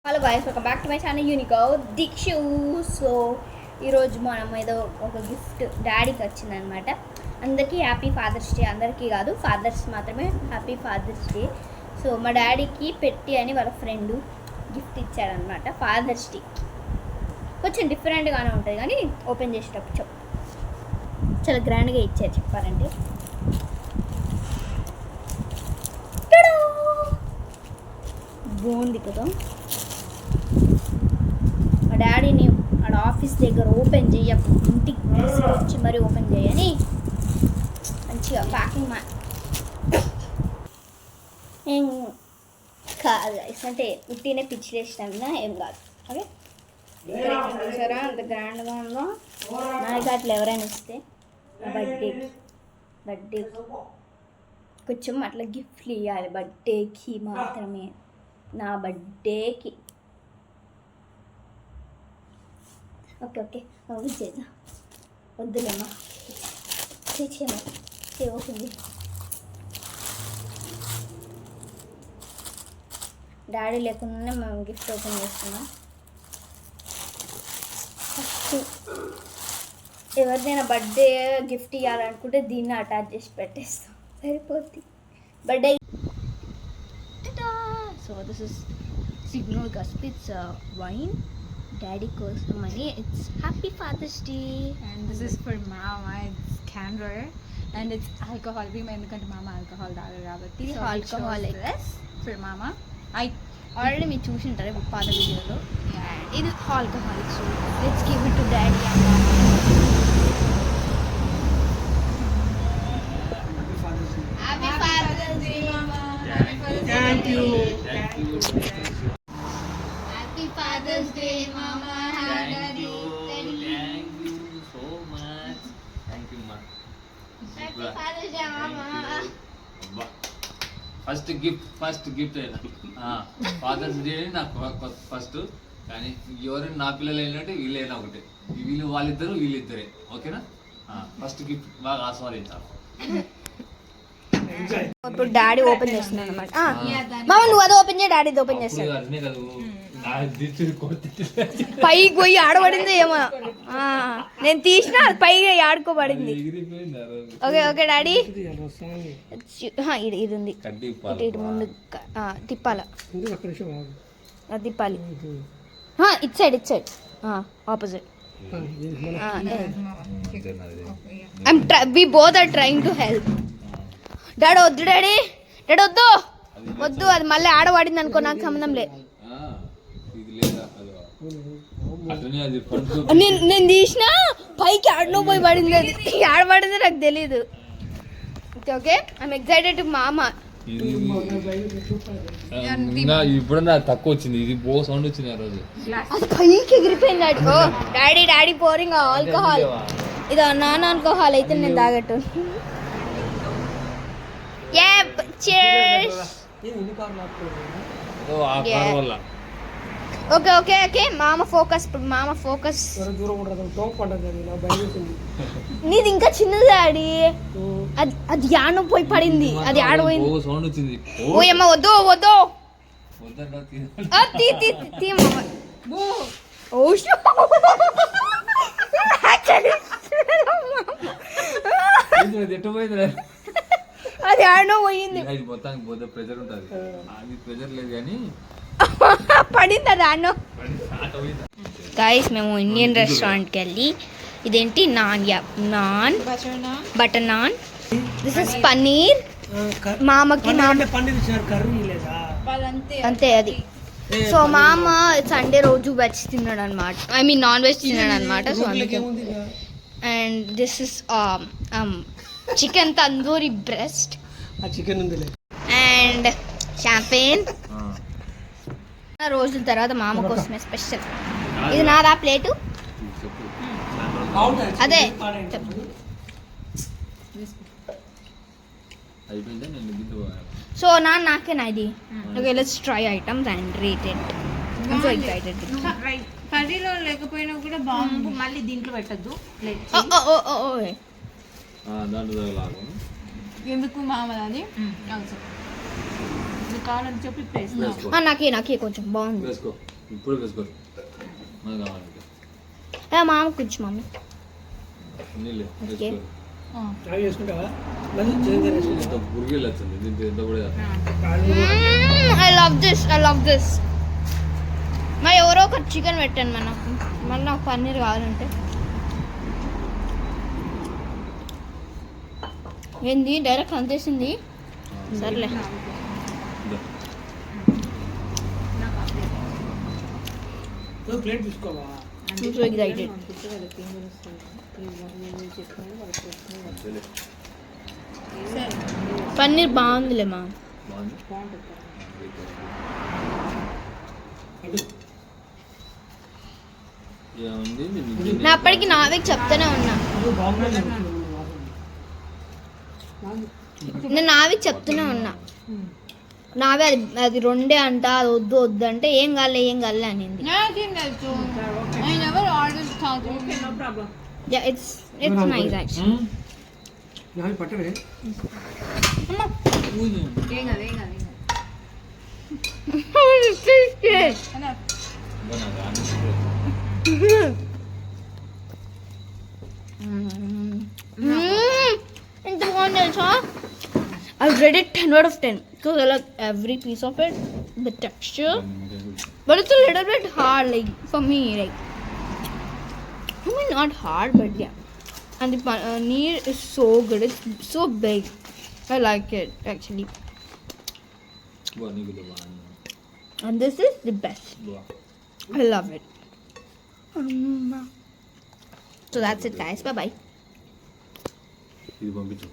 Hello guys, welcome back to my channel యూనికో దీక్షు. So ఈరోజు మనం ఏదో ఒక గిఫ్ట్ డాడీకి వచ్చిందనమాట. అందరికీ హ్యాపీ ఫాదర్స్ డే. అందరికీ కాదు, ఫాదర్స్ మాత్రమే హ్యాపీ ఫాదర్స్ డే. సో మా డాడీకి పెట్టి అని వాళ్ళ ఫ్రెండ్ గిఫ్ట్ ఇచ్చాడనమాట ఫాదర్స్ డే. కొంచెం డిఫరెంట్గానే ఉంటుంది కానీ ఓపెన్ చేసేటప్పుడు చాలా గ్రాండ్గా ఇచ్చారు చెప్పాలంటే. బాగుంది కదా. మా డాడీని ఆడ ఆఫీస్ దగ్గర ఓపెన్ చేయకు, ఇంటికి తీసుకొచ్చి మరీ ఓపెన్ చేయని మంచిగా ప్యాకింగ్ ఏం కాదు అంటే ఉట్టినే పిచ్చి వేసినా ఏం కాదు. ఓకే, చూసారా అంత గ్రాండ్గా ఉందో. నాకు అట్లా ఎవరైనా ఇస్తే బర్త్డే కొంచెం అట్లా గిఫ్ట్లు ఇవ్వాలి. బర్త్డేకి మాత్రమే, నా బర్త్డేకి. ఓకే ఓకే చేద్దాం. వద్దులేమ్మా, ఓకే. డాడీ లేకుండానే మేము గిఫ్ట్ ఓపెన్ చేస్తున్నాం. ఎవరిదైనా బర్త్డే గిఫ్ట్ ఇవ్వాలనుకుంటే దీన్ని అటాచ్ చేసి పెట్టేస్తాం, సరిపోద్ది. Birthday. So this is signal Gaspit's wine. Daddy కోసం అని. It's happy Father's Day. And this is for Mama. It's Candor. And it's alcohol. We may ఎందుకంటే Mama alcohol తాగదు కాబట్టి. ఇది ఆల్కహాల్ for Mama. ఆల్రెడీ మీరు చూసింటారు ఇప్పుడు పాత వీడియోలో. ఇది alcoholic. So let's give it to daddy. Happy Father's Day, Mama. Thank you. Happy Father's Day, Mama. Thank you so much. Thank you, ma. Happy Father's Day, Mama. First gift Father's Day నాకు first. కానీ ఎవరైనా నా పిల్లలు అయినట్టు వీళ్ళైనా ఒకటే, వీళ్ళు వీళ్ళిద్దరే. ఓకేనా? ఫస్ట్ గిఫ్ట్ బాగా ఆస్వాదించాలి. ఇప్పుడు డాడీ ఓపెన్ చేస్తున్నాను అనమాట. మామ నువ్వు అది ఓపెన్ చేయి, డాడీ ఓపెన్ చేస్తాను. పైకి పోయి ఆడబడింది ఏమో, నేను తీసిన పైగా ఆడుకోబడింది. ఓకే ఓకే డాడీ, ఇది ఉంది ఇటు ముందు తిప్పాల, తిప్పాలి. It side opposite. We both are trying to help. Daddy వద్దు, డాడీ వద్దు, అది మళ్ళీ ఆడబడింది అనుకో, నాకు సంబంధం లేదు. నేను తీసిన పైకి ఆడలో పోయి పడింది, అది ఆడబడింది నాకు తెలీదు. ఓకే, ఐఎమ్ ఎక్సైటెడ్ టు మామా. ఇప్పుడు తక్కువ వచ్చింది, ఇది బో సౌండ్ వచ్చింది ఆ రోజు. అది పైకి ఎగిరిపోయింది. Daddy pouring alcohol. ఇది నాన్ ఆల్కహాల్ అయితే నేను తాగట్టు. ఓకే మామ ఫోకస్. నీది ఇంకా చిన్నది డాడీ, అది ఆడ పోయి పడింది, అది ఆడపోయింది. ఓ అమ్మ వద్దు తీ మామ. అది ఆడో పోయింది, ప్రెజర్ ఉంటుంది, ప్రెజర్ లేదు కానీ పడింది అది ఆడో. గైస్ మేము ఇండియన్ రెస్టారెంట్కి వెళ్ళి, ఇదేంటి non butter non, this is paneer. మామకి అంతే అది. సో మామ సండే రోజు వెజ్ తిన్నాడు అనమాట, ఐ మీన్ నాన్ వెజ్ తిన్నాడు అనమాట. సో అందుకే. And this is chicken tandoori breast and champagne. రోజుల తర్వాత మామ కోసమే స్పెషల్. ఇది నాదా ప్లేటు, అదే సో నాకేనా ఇది. Okay, let's try items and rate it. I'm so excited. కర్రీలో లేకపోయినా కూడా బాంబు మళ్ళీ దీంట్లో పెట్టద్దు. ఎందుకు మామది కావాలని చెప్పి నాకే కొంచెం బాగుంది. ఇప్పుడు వేసుకోరు నాకు కావాలంటే మామ కూర్చు మమ్మీ నీళ్ళే ఓకే. వేసుకోరు అవి చేసుకుంటావా మళ్ళీ చేంజ్ చేసి ఎంత బురిగిళ్ళు వచ్చింది దీంతో ఎంత కూడా ఐ లవ్ దిస్ మరి ఎవరో ఒక చికెన్ పెట్టాను మనకు మళ్ళీ నాకు పన్నీర్ కావాలంటే ఏంది డైరెక్ట్ అంతేసింది సర్లే ప్లేట్ తీసుకోవా సో ఎగ్జైటెడ్ పన్నీర్ బాగుందిలే మా బాగుంది అటు ఏముంది నా అప్పటికి నావికి చెప్తానే ఉన్నా అది బాగుంటుంది నేను నావికి చెప్తూనే ఉన్నా నావే అది రెండే అంట అది వద్దు వద్దు అంటే ఏం కాలే అనింది నాకేం తెలుసు I never ordered something. No problem it's nice actually నా పట్టవే ఏం కాదు ఏం కాదు ఎంత బాగుంది తెలుసా I rate it 10 out of 10 because I like every piece of it, the texture, but it's a little bit hard, like for me, like I mean not hard, but yeah. And the paneer is so good; it's so big. I like it actually, and this is the best. I love it. So that's it, guys. Bye bye. ఇది పంపించు